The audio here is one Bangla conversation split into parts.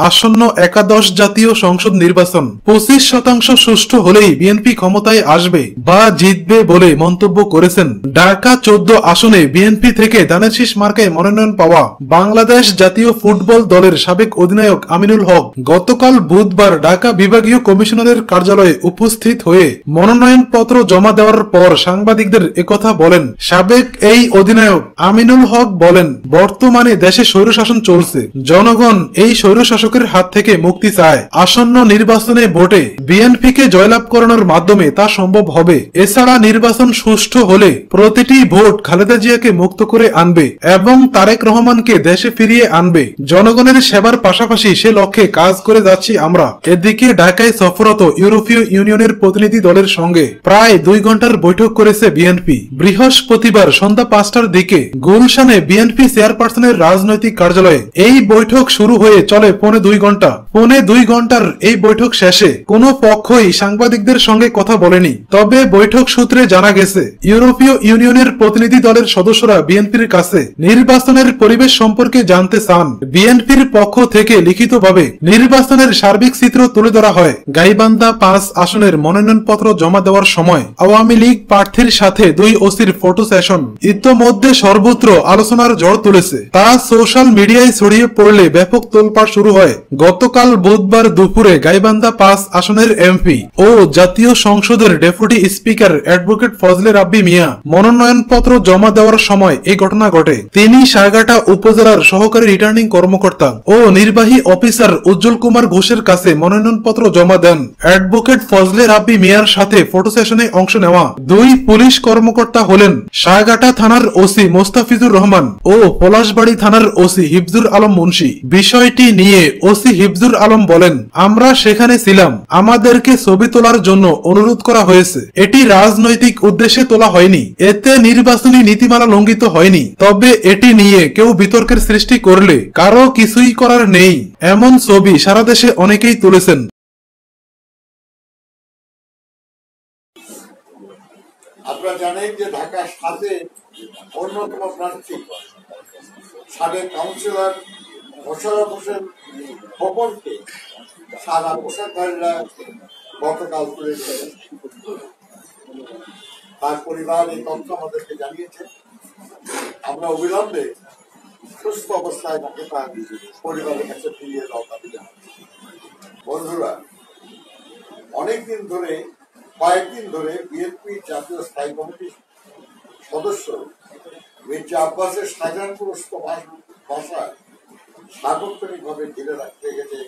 আসন্ন একাদশ জাতীয় সংসদ নির্বাচন 25% সুষ্ঠু হলেই বিএনপি ক্ষমতায় আসবে বা জিতবে বলে মন্তব্য করেছেন ঢাকা 14 আসনে বিএনপি থেকে ধানের শীষ মার্কায় মনোনয়ন পাওয়া বাংলাদেশ জাতীয় ফুটবল দলের সাবেক অধিনায়ক আমিনুল হক। গতকাল বুধবার ঢাকা বিভাগীয় কমিশনারের কার্যালয়ে উপস্থিত হয়ে মনোনয়নপত্র জমা দেওয়ার পর সাংবাদিকদের একথা বলেন সাবেক এই অধিনায়ক আমিনুল হক। বলেন, বর্তমানে দেশে স্বৈরশাসন চলছে, জনগণ এই স্বৈরশাসকের হাত থেকে মুক্তি চায়। আসন্ন নির্বাচনে ভোটে বিএনপিকে জয়লাভ করানোর মাধ্যমে তা সম্ভব হবে। এছাড়া নির্বাচন সুষ্ঠু হলে প্রতিটি ভোট খালেদা জিয়াকে মুক্ত করে আনবে এবং তারেক রহমানকে দেশে ফিরিয়ে আনবে। জনগণের সেবার পাশাপাশি সে লক্ষ্যে কাজ করে যাচ্ছি আমরা। এদিকে ঢাকায় সফররত ইউরোপীয় ইউনিয়নের প্রতিনিধি দলের সঙ্গে প্রায় 2 ঘন্টার বৈঠক করেছে বিএনপি। বৃহস্পতিবার সন্ধ্যা 5টার দিকে গুলশানে বিএনপি চেয়ারপারসনের রাজনৈতিক কার্যালয়ে এই বৈঠক শুরু হয়ে চলে 2.25 ঘন্টা। 2.25 ঘন্টার এই বৈঠক শেষে কোনো পক্ষই সাংবাদিকদের সঙ্গে কথা বলেনি। তবে বৈঠক সূত্রে জানা গেছে ইউরোপীয় ইউনিয়নের প্রতিনিধি দলের সদস্যরা বিএনপির কাছে নির্বাচনের পরিবেশ সম্পর্কে জানতে চান। বিএনপির পক্ষ থেকে লিখিতভাবে নির্বাচনের সার্বিক চিত্র তুলে ধরা হয়। গাইবান্ধা 5 আসনের মনোনয়নপত্র জমা দেওয়ার সময় আওয়ামী লীগ প্রার্থীর সাথে 2 ওসির ফটো সেশন ইতোমধ্যে সর্বত্র আলোচনার ঝড় তুলেছে। তা সোশ্যাল মিডিয়ায় ছড়িয়ে পড়লে ব্যাপক তোলপাড় শুরু হয়। গতকাল বুধবার দুপুরে গাইবান্ধা 5 আসনের এমপি ও জাতীয় সংসদের ডেপুটি স্পিকার অ্যাডভোকেট ফজলে রাব্বি মিয়া মনোনয়নপত্র জমা দেওয়ার সময় এই ঘটনা ঘটে। তিনি সারঘাটা উপজেলার সহকারী রিটার্নিং কর্মকর্তা ও নির্বাহী অফিসার উজ্জ্বল কুমার ঘোষের কাছে মনোনয়নপত্র জমা দেন। অ্যাডভোকেট ফজলে রাব্বি মিয়ার সাথে ফটো সেশনে অংশ নেওয়া 2 পুলিশ কর্মকর্তা হলেন সারঘাটা থানার ওসি মোস্তাফিজুর রহমান ও পলাশবাড়ী থানার ওসি হিফজুর আলম মুন্সি। বিষয়টি নিয়ে ওসি হিফজুর আলম বলেন, আমরা সেখানে ছিলাম, আমাদেরকে ছবি তোলার জন্য অনুরোধ করা হয়েছে। এটি রাজনৈতিক উদ্দেশ্যে তোলা হয়নি, এতে নির্বাচনী নীতিমালা লঙ্ঘিত হয়নি। তবে এটি নিয়ে কেউ বিতর্কের সৃষ্টি করলে কারো কিছুই করার নেই। এমন ছবি সারা দেশে অনেকেই তুলেছেন। আপনারা জানেন যে ঢাকা 7-এ অন্যতম প্রার্থী সাবেক কাউন্সিলর মোশাররফ হোসেন খোকনকে সাদা পোশাকধারীরা গতকাল তুলেছে। তার পরিবার এই তথ্য আমাদেরকে জানিয়েছে। আমরা অবিলম্বে সুস্থ অবস্থায় তাকে তার পরিবারের কাছে ফিরিয়ে দেওয়ার দাবি জানাচ্ছি। বন্ধুরা, কয়েকদিন ধরে বিএনপি জাতীয় স্থায়ী কমিটির সদস্য মির্জা আব্বাসের শাহজাহানপুরস্থ বাসায় সার্বক্ষণিকভাবে ঘিরে রাখতে গেছে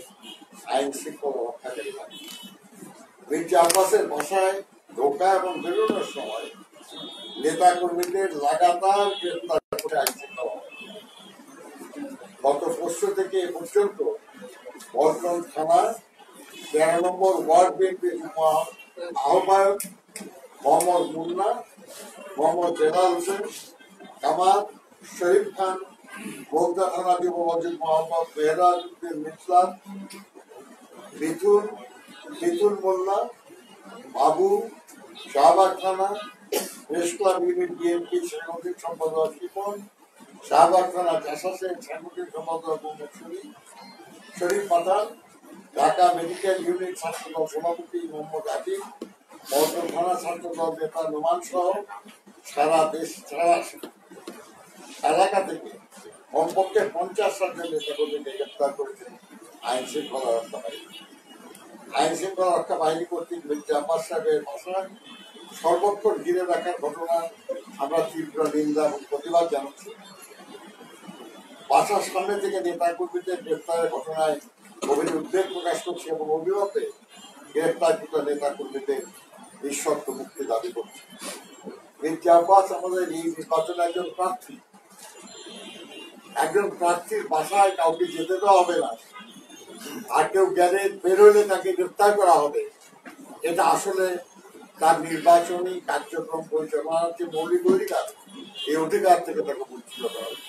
আইন শৃঙ্খলা রক্ষাকারী বাহিনী। মির্জা আব্বাসের বাসায় ঢোকা এবং বেরোনোর সময় নেতা কর্মীদের লাগাতার গ্রেফতার করে আইন শৃঙ্খলা। গত পরশু থেকে এ পর্যন্ত পল্টন থানার 13 নম্বর ওয়ার্ড বিএনপির আহ্বায়ক মোহাম্মদ মুন্না, মোহাম্মদ জেলাল হোসেন, কামাল, শরীফ খান, বৌদ্ধা থানা যুব মসজিদ মোহাম্মদ মেহরাজউদ্দিন মিসলাম, মিথুন মোল্লা, বাবু, শাহবাগ থানা প্রেস ক্লাব ইউনিট বিএনপি সাংগঠনিক সম্পাদক শিপন, শাহবাগ থানা জাসাসের সাংগঠনিক সম্পাদক মোহাম্মদ শরীফ পাঠান, ঢাকা মেডিকেল ইউনিট ছাত্রদল সভাপতি মোহাম্মদ আকিব, পল্টন থানা ছাত্রদল নেতা নোমান সহ সারা এলাকা থেকে কমপক্ষে 50 জন নেতাকর্মীকে গ্রেপ্তার করেছে আইন শৃঙ্খলা রক্ষা বাহিনী। আইন শৃঙ্খলা রক্ষা বাহিনী কর্তৃক মির্জা আব্বাস সাহেবের বাসায় সর্বক্ষণ ঘিরে রাখার ঘটনা আমরা তীব্র নিন্দা এবং প্রতিবাদ জানাচ্ছি। বাসার সামনে থেকে নেতাকর্মীদের গ্রেপ্তারের ঘটনায় গভীর উদ্বেগ প্রকাশ করছি এবং অবিলম্বে গ্রেপ্তারকৃত নেতাকর্মীদের নিঃশর্ত মুক্তি দাবি করছি। মির্জা আব্বাস আমাদের এই নির্বাচনে একজন প্রার্থীর বাসায় কাউকে যেতে দেওয়া হবে না, আর কেউ গেলে বেরোলে তাকে গ্রেপ্তার করা হবে। এটা আসলে তার নির্বাচনী কার্যক্রম পরিচালনার যে মৌলিক অধিকার, এই অধিকার থেকে তাকে বঞ্চিত করা হবে।